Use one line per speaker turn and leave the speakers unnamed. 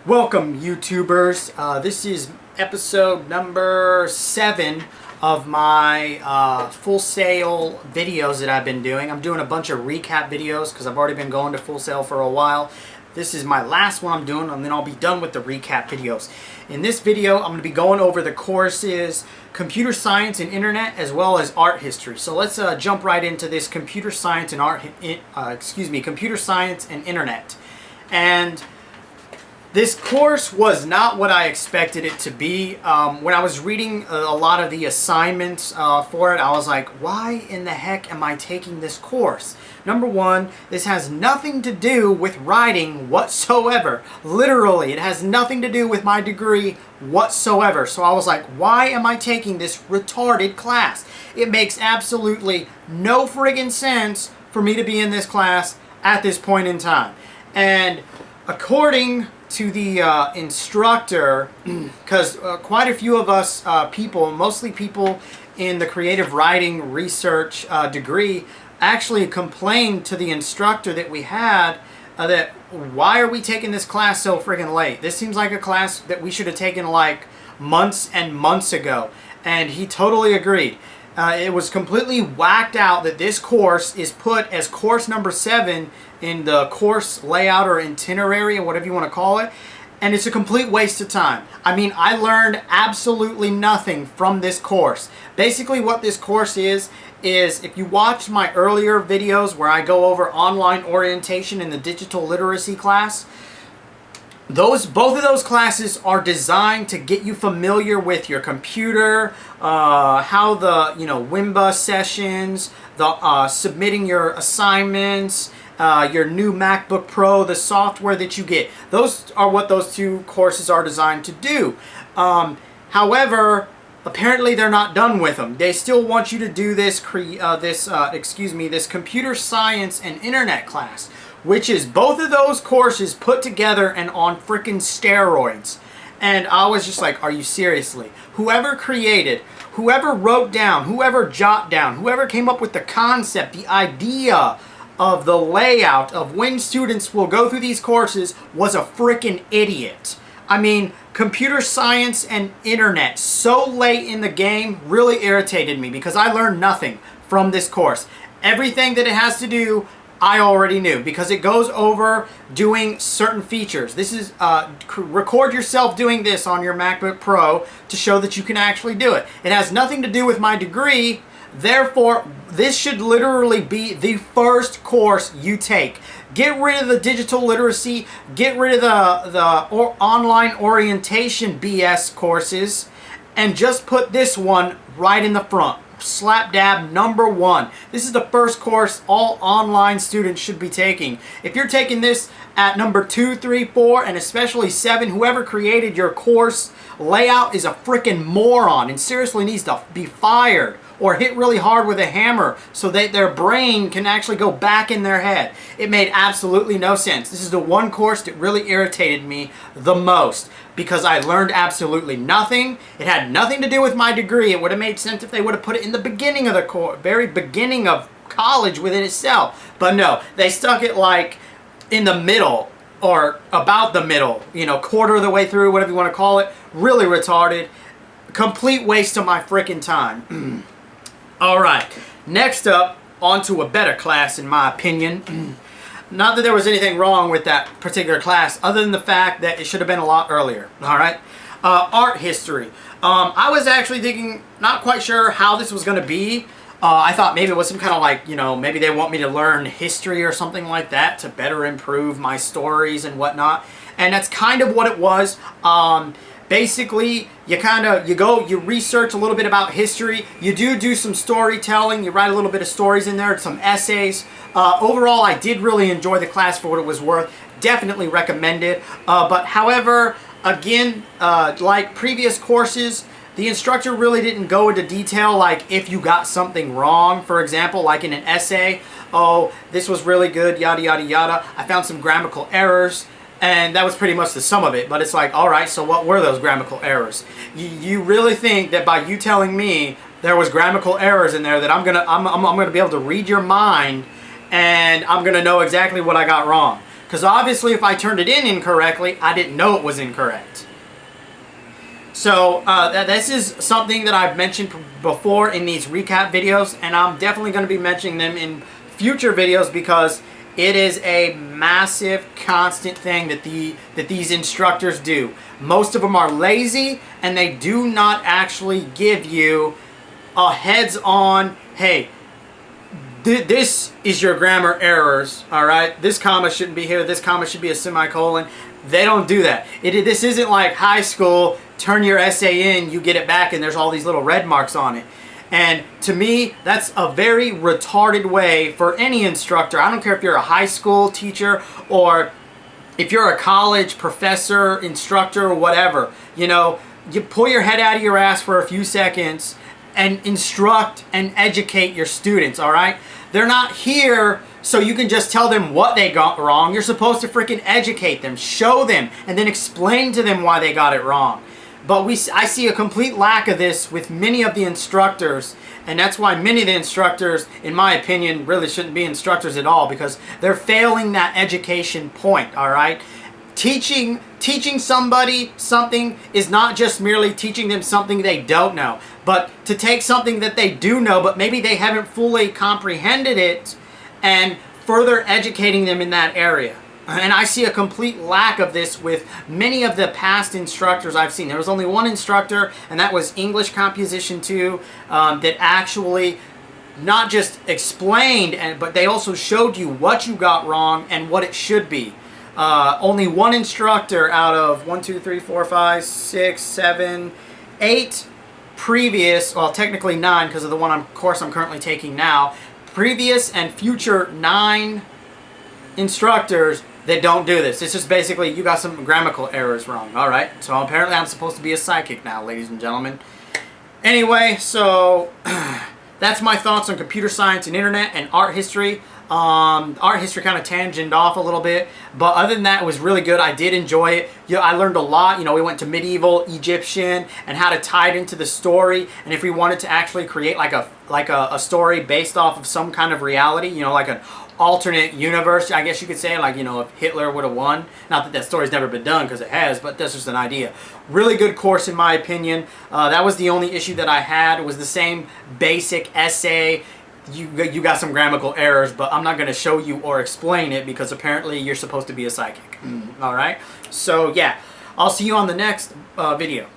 Welcome, YouTubers. This is episode number 7 of my Full Sail videos that I've been doing. I'm doing a bunch of recap videos because I've already been going to Full Sail for a while. This is my last one I'm doing, and then I'll be done with the recap videos. In this video, I'm going to be going over the courses Computer Science and Internet, as well as Art History. So let's jump right into this Computer Science and Computer Science and Internet. And this course was not what I expected it to be. When I was reading a lot of the assignments for it, I was like, why in the heck am I taking this course? Number one, this has nothing to do with writing whatsoever. Literally, it has nothing to do with my degree whatsoever. So I was like, why am I taking this retarded class? It makes absolutely no friggin' sense for me to be in this class at this point in time. And according to the instructor, because quite a few of us people, mostly people in the creative writing research degree, actually complained to the instructor that we had that why are we taking this class so friggin' late? This seems like a class that we should have taken like months and months ago. And he totally agreed. It was completely whacked out that this course is put as course number 7 in the course layout or itinerary or whatever you want to call it. And it's a complete waste of time. I mean, I learned absolutely nothing from this course. Basically what this course is if you watch my earlier videos where I go over online orientation in the digital literacy class, both of those classes are designed to get you familiar with your computer, how the WIMBA sessions, the submitting your assignments, your new MacBook Pro, the software that you get. Those are what those two courses are designed to do. However, apparently they're not done with them. They still want you to do this this Computer Science and Internet class, which is both of those courses put together and on freaking steroids. And I was just like, are you seriously? Whoever created, whoever wrote down, whoever jot down, whoever came up with the concept, the idea of the layout of when students will go through these courses was a freaking idiot. I mean, Computer Science and Internet so late in the game really irritated me because I learned nothing from this course. Everything that it has to do, I already knew because it goes over doing certain features. This is record yourself doing this on your MacBook Pro to show that you can actually do it. It has nothing to do with my degree. Therefore, this should literally be the first course you take. Get rid of the digital literacy, get rid of the online orientation BS courses, and just put this one right in the front. Slap dab number 1. This is the first course all online students should be taking. If you're taking this at number 2, 3, 4, and especially 7, whoever created your course layout is a freaking moron and seriously needs to be fired or hit really hard with a hammer so that their brain can actually go back in their head. It made absolutely no sense. This is the one course that really irritated me the most because I learned absolutely nothing. It had nothing to do with my degree. It would have made sense if they would have put it in the beginning of the course, very beginning of college within itself. But no, they stuck it like in the middle or about the middle, quarter of the way through, whatever you want to call it. Really retarded. Complete waste of my freaking time. Alright, next up, onto a better class in my opinion. Not that there was anything wrong with that particular class, other than the fact that it should have been a lot earlier. Alright, Art History. I was actually thinking, not quite sure how this was going to be. I thought maybe it was some kind of like, maybe they want me to learn history or something like that to better improve my stories and whatnot. And that's kind of what it was. Basically, you research a little bit about history. You do some storytelling. You write a little bit of stories in there, some essays. Overall, I did really enjoy the class for what it was worth. Definitely recommend it. But however, again, like previous courses, the instructor really didn't go into detail like if you got something wrong. For example, like in an essay, oh, this was really good, yada, yada, yada. I found some grammatical errors. And that was pretty much the sum of it. But it's like, all right, so what were those grammatical errors? You really think that by you telling me there was grammatical errors in there that I'm gonna be able to read your mind and I'm gonna know exactly what I got wrong? Because obviously if I turned it in incorrectly, I didn't know it was incorrect. So this is something that I've mentioned before in these recap videos, and I'm definitely going to be mentioning them in future videos because it is a massive, constant thing that these instructors do. Most of them are lazy, and they do not actually give you a heads-on, hey, this is your grammar errors, all right? This comma shouldn't be here. This comma should be a semicolon. They don't do that. This isn't like high school, turn your essay in, you get it back, and there's all these little red marks on it. And to me, that's a very retarded way for any instructor. I don't care if you're a high school teacher or if you're a college professor, instructor, or whatever. You know, you pull your head out of your ass for a few seconds and instruct and educate your students, all right? They're not here so you can just tell them what they got wrong. You're supposed to freaking educate them, show them, and then explain to them why they got it wrong. But I see a complete lack of this with many of the instructors, and that's why many of the instructors, in my opinion, really shouldn't be instructors at all, because they're failing that education point, all right? Teaching somebody something is not just merely teaching them something they don't know, but to take something that they do know, but maybe they haven't fully comprehended it, and further educating them in that area. And I see a complete lack of this with many of the past instructors I've seen. There was only one instructor, and that was English Composition 2, that actually not just explained, but they also showed you what you got wrong and what it should be. Only one instructor out of 1, 2, 3, 4, 5, 6, 7, 8 previous, well, technically 9 because of the course I'm currently taking now, previous and future 9 instructors that don't do this. It's just basically you got some grammatical errors wrong. All right, so apparently I'm supposed to be a psychic now, ladies and gentlemen. Anyway, so that's my thoughts on computer science and internet and art history. Art history kind of tangented off a little bit, but other than that, it was really good. I did enjoy it. I learned a lot. We went to medieval Egyptian and how to tie it into the story, and if we wanted to actually create like a story based off of some kind of reality, like an alternate universe, I guess you could say, like, if Hitler would have won. Not that that story's never been done, because it has, but that's just an idea. Really good course in my opinion. That was the only issue that I had. It was the same basic essay. You got some grammatical errors, but I'm not going to show you or explain it because apparently you're supposed to be a psychic. All right? So, yeah. I'll see you on the next video.